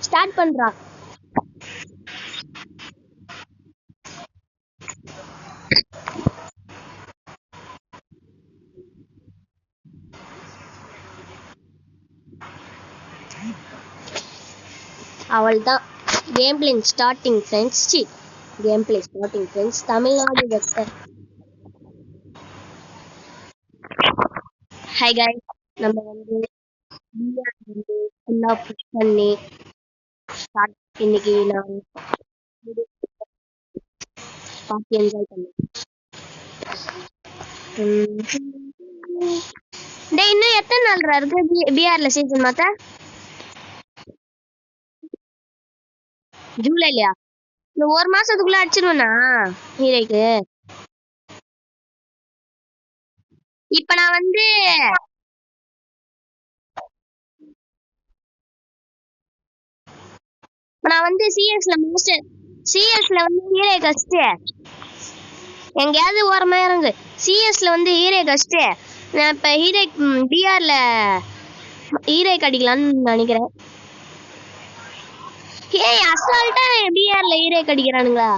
Start பண்றா. அவள்தான் game play starting friends. Game play starting friends. Tamil Nadu vector. High guys, நம்ம வந்து ஃபுல்லா புஷ் பண்ணி ஸ்டார்ட். இன்னைக்கு நான் பார்ட்டி என்ஜாய் பண்ணேன். டேய், இன்னும் எத்தனை நாள்ரா இருக்கு பிஆர்ல சீசன் மாத்த? ஜூலைலயா? இந்த ஒரு மாசத்துக்குள்ள அடிச்சிருவேனா ஹீரோக்கு? இப்ப நான் வந்து சிஎஸ்ல மாஸ்டர் சிஎஸ்ல வந்து ஹீரோ கஷ்டு எங்கேயாவது ஓரமா இறங்கு. சிஎஸ்ல வந்து ஹீரோ கஷ்டு. நான் இப்ப ஹீரோ பிஆர்ல ஹீரோ அடிக்கலாம்னு நினைக்கிறேன். ஏய், அசால்ட்டா பிஆர்ல ஹீரோ அடிக்கிறானுங்களா?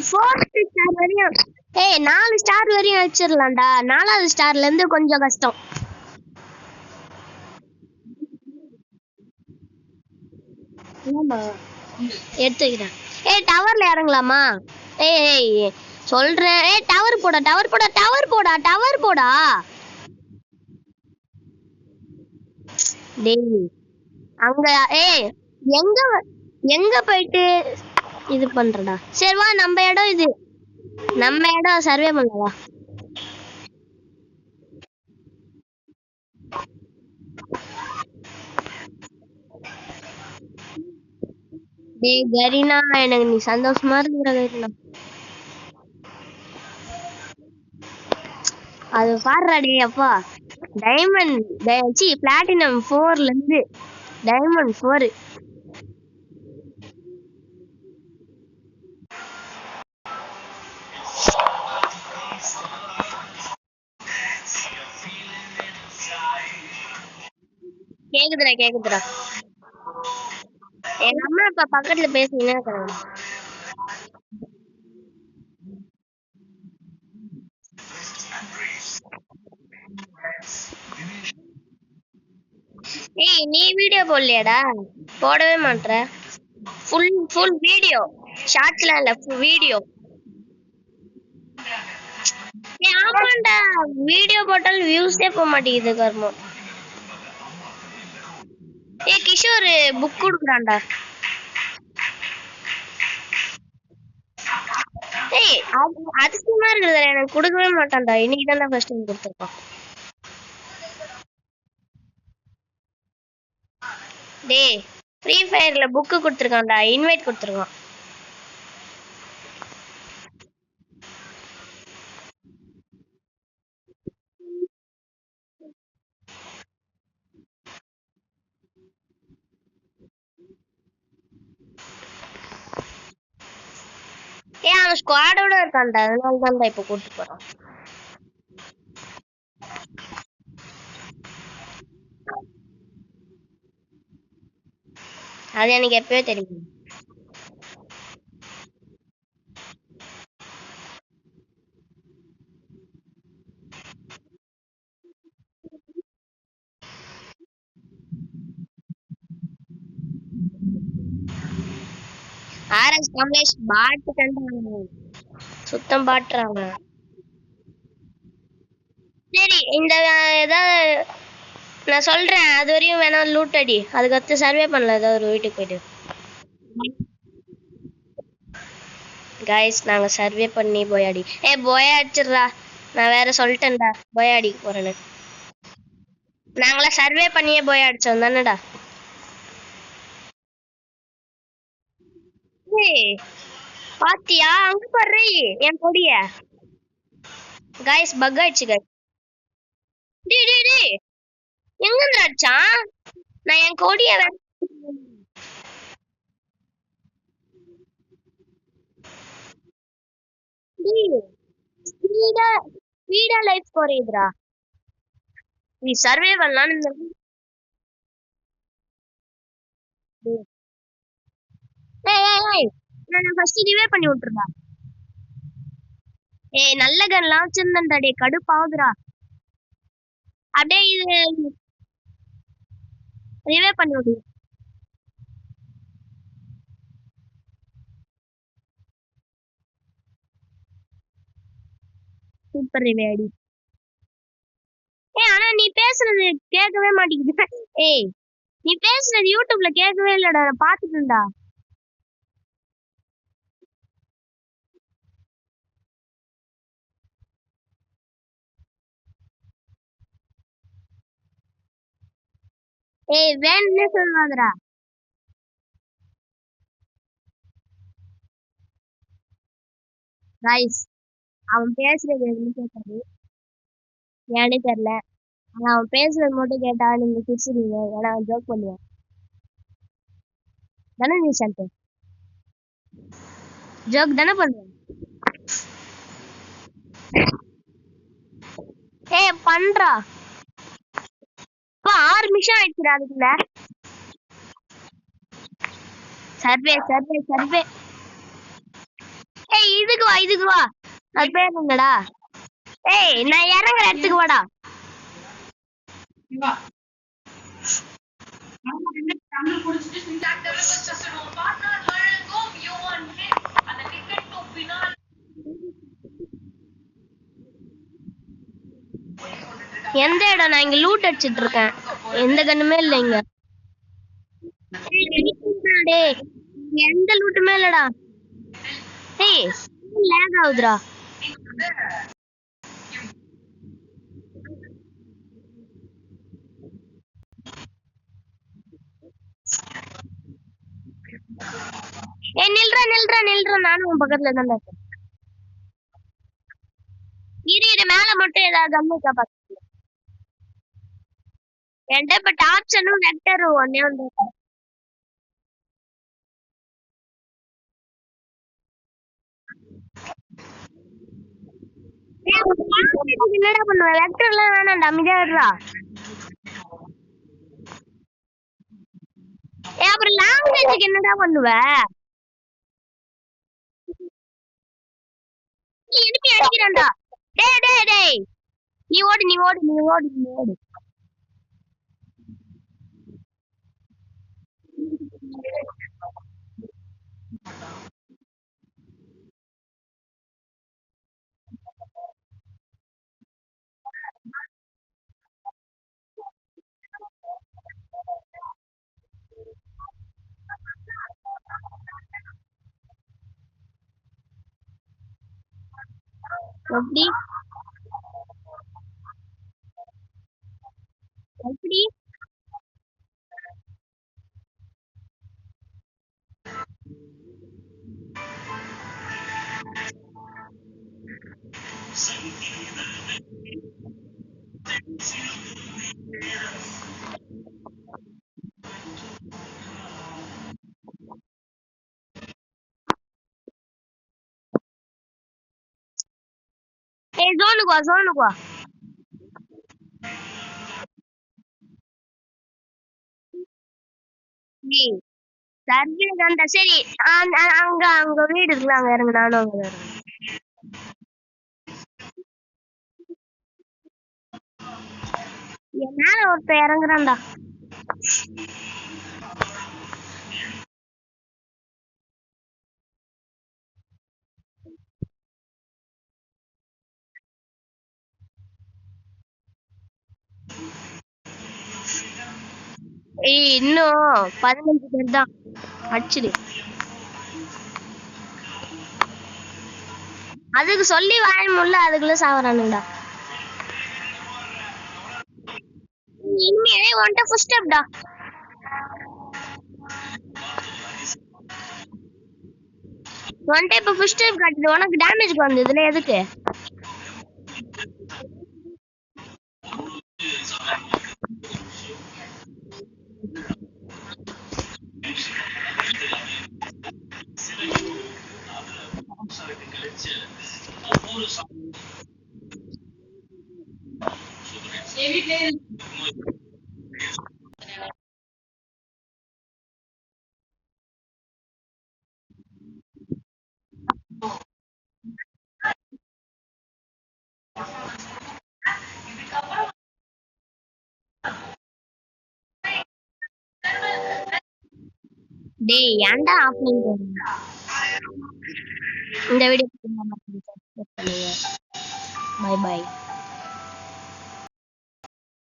ஃபோர்த் ஸ்டார் வரையும். ஏய், 4 ஸ்டார் வரையும் வச்சிடலாம்டா. 4வது ஸ்டார்ல இருந்து கொஞ்சம் கஷ்டம். ஆமா, எடுத்துக்கிறேன். ஏய், டவர்ல இறங்கலாமா? ஏய் சொல்றேன். ஏய், டவர் போடா, டவர் போடா, டவர் போடா, டவர் போடா. டேய், அங்க ஏய் எங்க எங்க போயிட்டு இது பண்றடா? சரி வா, நம்ம இடம் இது. நம்ம இடம் சர்வே பண்ணவா? டேய் கரீனா, எனக்கு நீ சந்தோஷமா இருக்கிற கரீனா. அது பாடுறா. டே அப்பா, டைமண்ட் பிளாட்டினம் 4ல இருந்து டைமண்ட் 4. கேக்குதுடா, கேக்குதுடா. எங்க அம்மா அப்பா பக்கத்துல பேசினே இருக்காங்க. ஏய், நீ வீடியோ போடலையாடா? போடவே மாட்ற. ஃபுல் வீடியோ, ஷார்ட்ஸ்லாம் இல்ல, வீடியோ. ஏய் ஆமாண்டா, வீடியோ போட்டாலும் வியூஸே போக மாட்டேங்குது கர்மம். ஏய் கிஷோர் புக் கொடுக்குறான்டா. ஏய், அதிசயமா இருக்குதுடா, எனக்கு கொடுக்கவே மாட்டான்டா. இன்னைக்கு தான் ஃபர்ஸ்ட் டைம் கொடுத்துருக்கான். டேய், ஃப்ரீ ஃபயர்ல புக் கொடுத்துருக்கான்டா, இன்வைட் கொடுத்துருக்கான். ஏய், அவன் ஸ்குவாடோட இருக்கான்டா, அதனால தான்டா இப்ப கூட்டு போறான். அது எனக்கு எப்பவே தெரியும். ஆர்எஸ் கமலேஷ் பாட்டு கண்டாங்க, சுத்தம் பாட்டுறாங்க. சரி, இந்த ஏதாவது நான் சொல்றேன், அது வரையும் வேணா லூட் அடி. அதுக்கடுத்து சர்வே பண்ணல ஏதாவது ஒரு வீட்டுக்கு போயிட்டு. கைஸ், நாங்க சர்வே பண்ணி போய் அடி. போய் அடிச்சிடுறா. நான் வேற சொல்லிட்டேன்டா போய் அடிக்க போறேன்னு. நாங்களாம் சர்வே பண்ணியே போய் அடிச்சோம் தானேடா. பாத்தியா, அங்க பாரு என் கொடிய. கைஸ், பக் ஆயிடுச்சு கைஸ். டேய் டேய் டேய், எங்க இருந்து அடிச்சான்? நான் என் கொடிய ஸ்பீடா லைஃப் குறையுதுடா. நீ சர்வைவல்லாம் ஏய் நான் ஃபர்ஸ்ட் இதுவே பண்ணி விட்டுருடா. ஏய் நல்ல கன்லாம் வச்சிருந்தேன்டா டே கடுப்பாகுதுடா. அப்படியே இது ரிவே பண்ணி விடு. சூப்பர் ரிவே அடி. ஏய் ஆனா நீ பேசுறது கேட்கவே மாட்டேங்குது. ஏய் நீ பேசுறது யூடியூப்ல கேட்கவே இல்லடா, நான் பாத்துட்டேன்டா. ஏய் வேணும்னே சொல்லாதடா. ரைஸ் அவன் பேசுறது எதுவுமே கேட்காது. ஏன்னே தெரியல. ஆனா அவன் பேசுறது மட்டும் கேட்டா நீங்க சிரிச்சிருவீங்க. ஏன்னா ஜோக் பண்ணுவேன் தானே நீ சொல்லிட்டு ஜோக் தானே பண்ணுவேன். ஏய் பண்றா. இப்போ 6 நிமிஷம் ஆயிடுச்சுடா அதுக்குள்ள. Survey survey survey. ஏய் இதுக்கு வா இதுக்கு வா. அது பேர் என்னடா? ஏய் நான் இறங்குற இடத்துக்கு வாடா. எந்த இடம்? நான் இங்க லூட் அடிச்சிட்டு இருக்கேன். எந்த கண்ணுமே இல்ல இங்க. டேய் எந்த லூட்டுமே இல்லடா. ஏய் லேக் ஆகுதுடா. ஏய் நில்றா நில்றா நில்றா, நானும் உன் பக்கத்துல தான் இருக்கேன். இரு மேல மட்டும் ஏதாவது கம்மி காப்பாத்து. என்கிட்ட இப்ப டாப்ஷனும் வெக்டரும் ஒன்னே வந்து. என்னடா பண்ணுவ? வெக்டர்லாம் வேணாம்டா, அமைதியா இருடா. ஏய் அப்புறம் லாங்குவேஜுக்கு என்னடா பண்ணுவ? நீ எழுப்பி அடிக்கிறான்டா. டேய் டேய் டேய் நீ ஓடு நீ ஓடு நீ ஓடு நீ ஓடு. எப்படி எப்படி? ஏய் ஜோனுக்கு வா ஜோனுக்கு வா. டேய் சர்வே தான்டா. சரி அங்க அங்க வீடு இருக்குல்ல, அங்க இறங்கு. நானும் அங்க இறங்கு. என் மேல ஒருத்தன் இறங்குறான்டா. ஏய் இன்னும் 15 பேர் தான். அடிச்சிடு. அதுக்கு சொல்லி வாய முடியல, அதுக்குள்ள சாவறானுங்கடா. இனிமே உன்கிட்ட ஃபர்ஸ்ட் ஸ்டெப்டா. உன்கிட்ட இப்ப ஃபர்ஸ்ட் ஸ்டெப் காட்டுது. உனக்கு டேமேஜ் வந்ததுல எதுக்கு? டேய் ஏன்டா ஆஃப் பண்ணிட்டு இந்த வீடியோ பண்ணுங்க. Bye by.